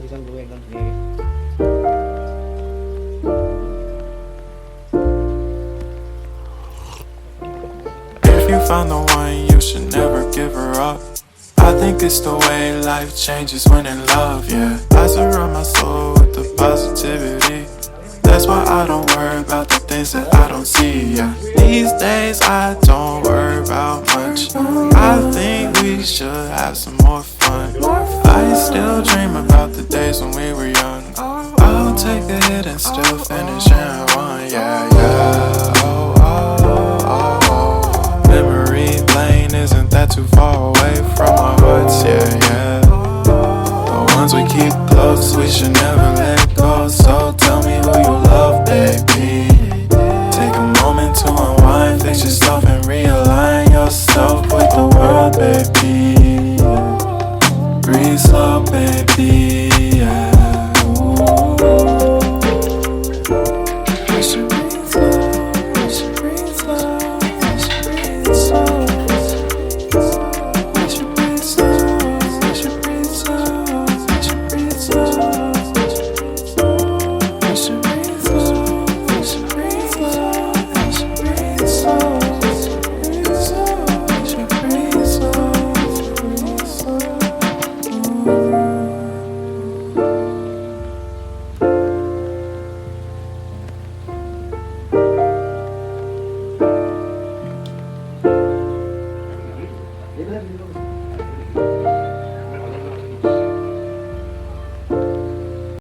여기선 누구 인간 중에 If you found the one, you should never give her up. I think it's the way life changes when in love, yeah. I surround my soul with the positivity. That's why I don't worry about the things that I don't see, yeah. These days I don't worry about much. I think we should have some more fun. I still dream about the days when we were young. I'll take a hit and still finish in one, yeah, yeah. Oh, oh, oh, oh. Memory lane isn't that too far away from our hearts, yeah, yeah. The ones we keep close, we should never